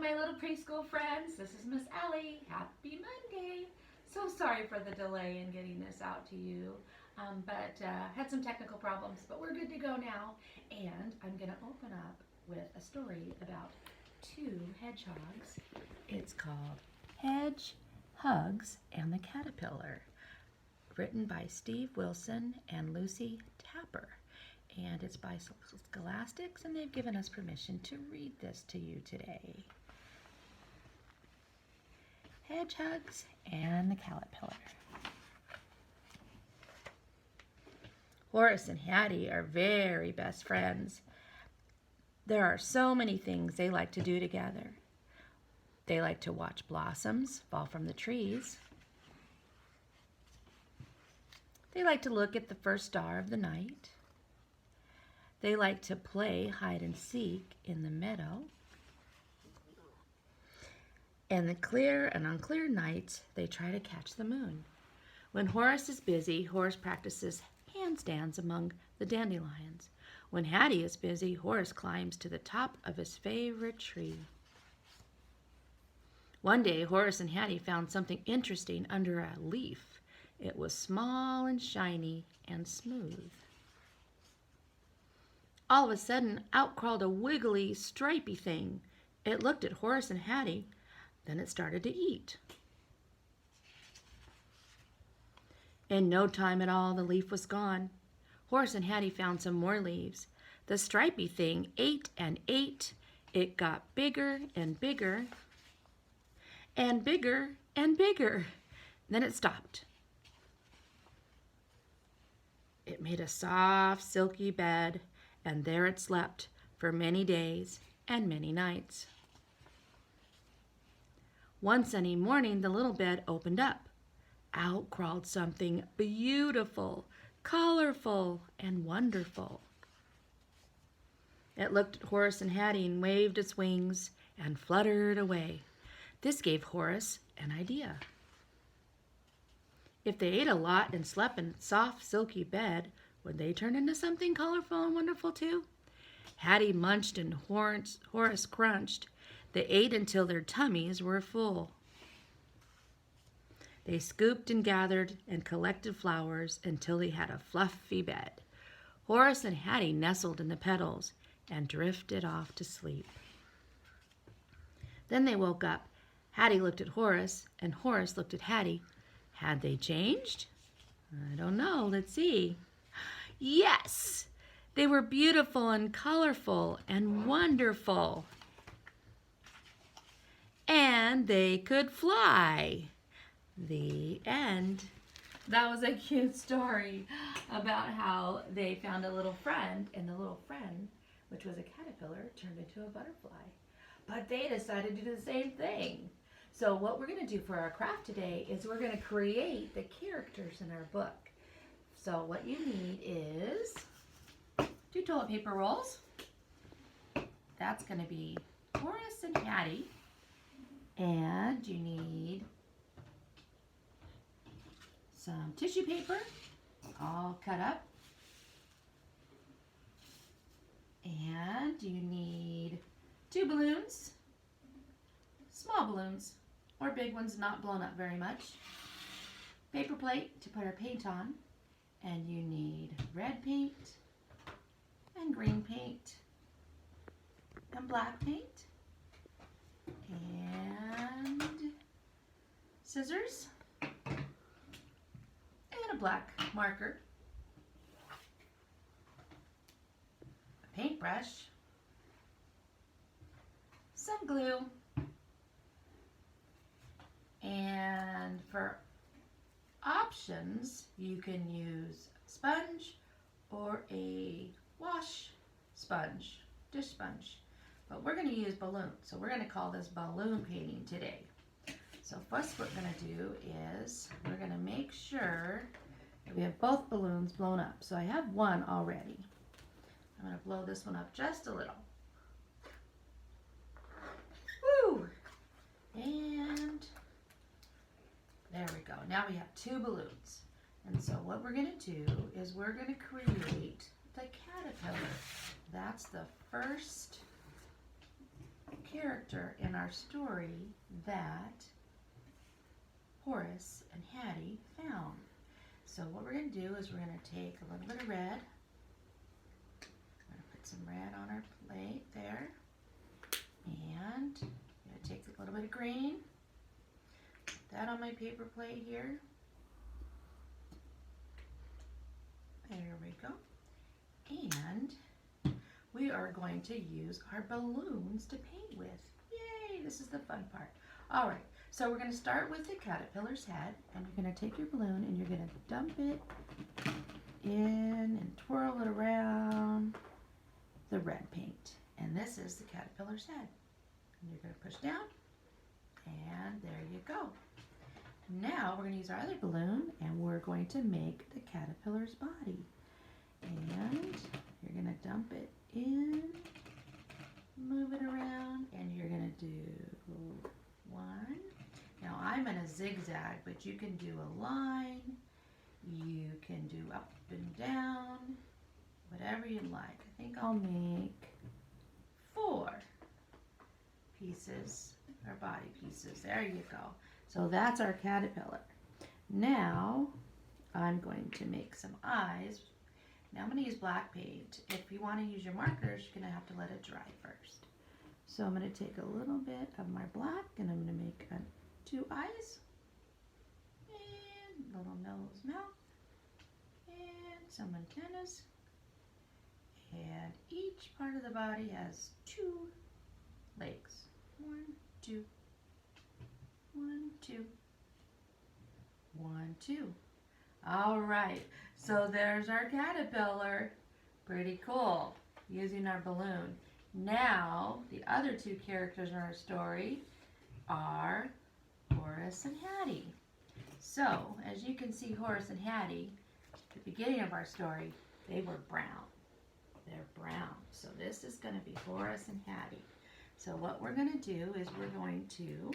my little preschool friends. This is Miss Elly. Happy Monday. So sorry for the delay in getting this out to you, but had some technical problems, but we're good to go now. And I'm going to open up with a story about two hedgehogs. It's called Hedgehugs and the Caterpillar, written by Steve Wilson and Lucy Tapper. And it's by Scholastics, and they've given us permission to read this to you today. Hedgehugs and the Caterpillar. Horace and Hattie are very best friends. There are so many things they like to do together. They like to watch blossoms fall from the trees. They like to look at the first star of the night. They like to play hide and seek in the meadow. And the clear and unclear nights, they try to catch the moon. When Horace is busy, Horace practices handstands among the dandelions. When Hattie is busy, Horace climbs to the top of his favorite tree. One day, Horace and Hattie found something interesting under a leaf. It was small and shiny and smooth. All of a sudden, out crawled a wiggly, stripy thing. It looked at Horace and Hattie, then it started to eat. In no time at all, the leaf was gone. Horace and Hattie found some more leaves. The stripy thing ate and ate. It got bigger and bigger, and bigger and bigger. Then it stopped. It made a soft, silky bed, and there it slept for many days and many nights. One sunny morning, the little bed opened up. Out crawled something beautiful, colorful, and wonderful. It looked at Horace and Hattie and waved its wings and fluttered away. This gave Horace an idea. If they ate a lot and slept in a soft, silky bed, would they turn into something colorful and wonderful too? Hattie munched and Horace crunched. They ate until their tummies were full. They scooped and gathered and collected flowers until they had a fluffy bed. Horace and Hattie nestled in the petals and drifted off to sleep. Then they woke up. Hattie looked at Horace, and Horace looked at Hattie. Had they changed? I don't know. Let's see. Yes! They were beautiful and colorful and wonderful. And they could fly. The end. That was a cute story about how they found a little friend, and the little friend, which was a caterpillar, turned into a butterfly. But they decided to do the same thing. So what we're going to do for our craft today is we're going to create the characters in our book. So what you need is 2 toilet paper rolls. That's going to be Horace and Hattie. And you need some tissue paper, all cut up. And you need 2 balloons, small balloons, or big ones not blown up very much. Paper plate to put our paint on. And you need red paint, and green paint, and black paint, and scissors, and a black marker, a paintbrush, some glue, and for options, you can use sponge or a wash sponge, dish sponge. But we're going to use balloons, so we're going to call this balloon painting today. So first what we're going to do is we're going to make sure that we have both balloons blown up. So I have one already. I'm going to blow this one up just a little. Woo! And there we go. Now we have 2 balloons. And so what we're going to do is we're going to create the caterpillar. That's the first character in our story that Horace and Hattie found. So what we're going to do is we're going to take a little bit of red. I'm going to put some red on our plate there. And I'm going to take a little bit of green. Put that on my paper plate here. There we go. And we are going to use our balloons to paint with. Yay, this is the fun part. All right, so we're going to start with the caterpillar's head, and you're going to take your balloon and you're going to dump it in and twirl it around the red paint. And this is the caterpillar's head. And you're going to push down, and there you go. Now we're going to use our other balloon, and we're going to make the caterpillar's body. And you're going to dump it in, move it around, and you're going to do one. Now I'm in a zigzag, but you can do a line, you can do up and down, whatever you like. I think I'll make 4 pieces, or body pieces. There you go. So that's our caterpillar. Now I'm going to make some eyes. Now I'm going to use black paint. If you want to use your markers, you're going to have to let it dry first. So I'm going to take a little bit of my black and I'm going to make 2 eyes, and little nose, mouth, and some antennas. And each part of the body has 2 legs. 1, 2, 1, 2, 1, 2. All right, so there's our caterpillar. Pretty cool, using our balloon. Now, the other 2 characters in our story are Horace and Hattie. So, as you can see, Horace and Hattie, at the beginning of our story, they were brown. They're brown. So this is going to be Horace and Hattie. So what we're going to do is we're going to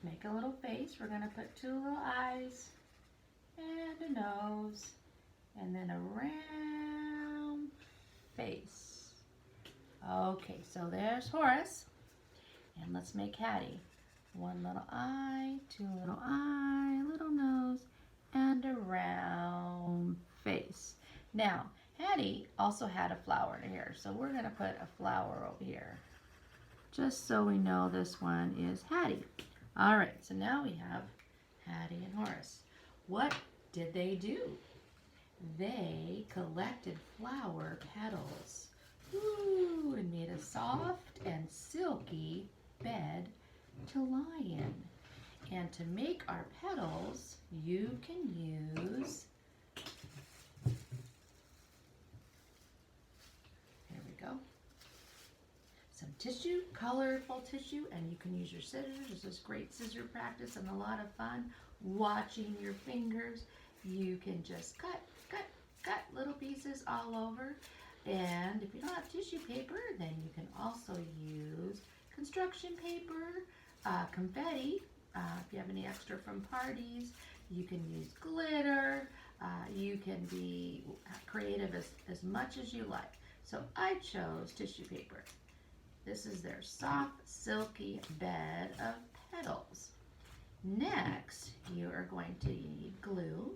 make a little face. We're going to put 2 little eyes and a nose and then a round face. Okay, so there's Horace. And let's make Hattie. 1 little eye, 2 little eye, little nose, and a round face. Now, Hattie also had a flower in her hair, so we're going to put a flower over here, just so we know this one is Hattie. All right, so now we have Hattie and Horace. What did they do? They collected flower petals, ooh, and made a soft and silky bed to lie in. And to make our petals, you can use, there we go, some tissue, colorful tissue, and you can use your scissors. This is great scissor practice and a lot of fun watching your fingers. You can just cut little pieces all over. And if you don't have tissue paper, then you can also use construction paper, confetti, if you have any extra from parties. You can use glitter. You can be creative as much as you like. So I chose tissue paper. This is their soft, silky bed of petals. Next, you are going to need glue.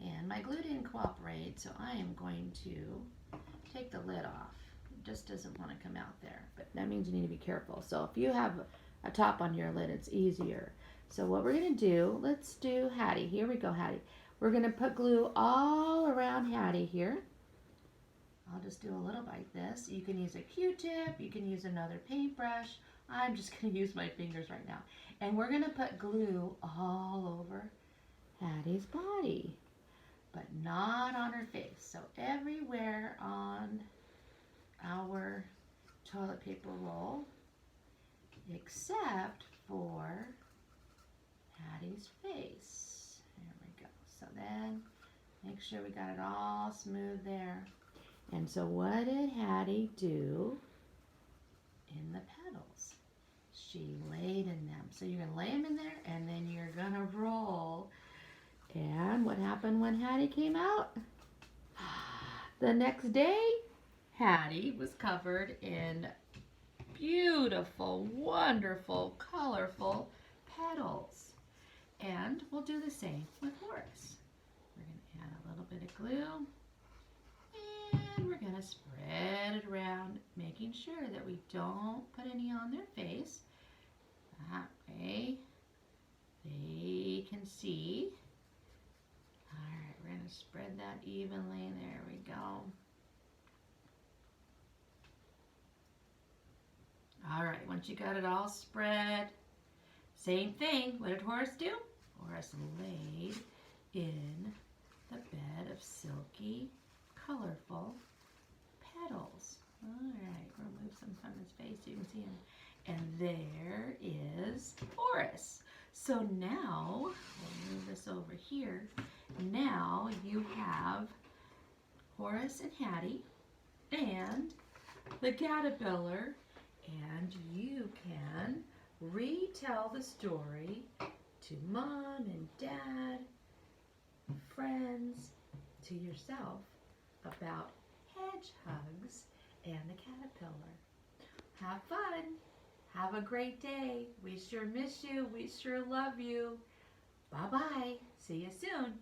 And my glue didn't cooperate, so I am going to take the lid off. It just doesn't want to come out there, but that means you need to be careful. So if you have a top on your lid, it's easier. So what we're going to do, let's do Hattie. Here we go, Hattie. We're going to put glue all around Hattie here. I'll just do a little like this. You can use a Q-tip, you can use another paintbrush. I'm just going to use my fingers right now. And we're going to put glue all over Hattie's body, but not on her face. So everywhere on our toilet paper roll, except for Hattie's face. There we go. So then make sure we got it all smooth there. And so what did Hattie do in the petals? She laid in them. So you're going to lay them in there and then you're going to roll. And what happened when Hattie came out? The next day, Hattie was covered in beautiful, wonderful, colorful petals. And we'll do the same with Horace. We're going to add a little bit of glue. And we're going to spread it around, making sure that we don't put any on their face. That way they can see. All right, we're going to spread that evenly. There we go. All right, once you got it all spread, same thing. What did Horace do? Horace laid in the bed of silky, colorful petals. All right, we'll move some from his face so you can see him. And there is Horace. So now, we'll move this over here. Now you have Horace and Hattie and the caterpillar, and you can retell the story to Mom and Dad, friends, to yourself about Hedgehugs and the caterpillar. Have fun. Have a great day. We sure miss you. We sure love you. Bye-bye. See you soon.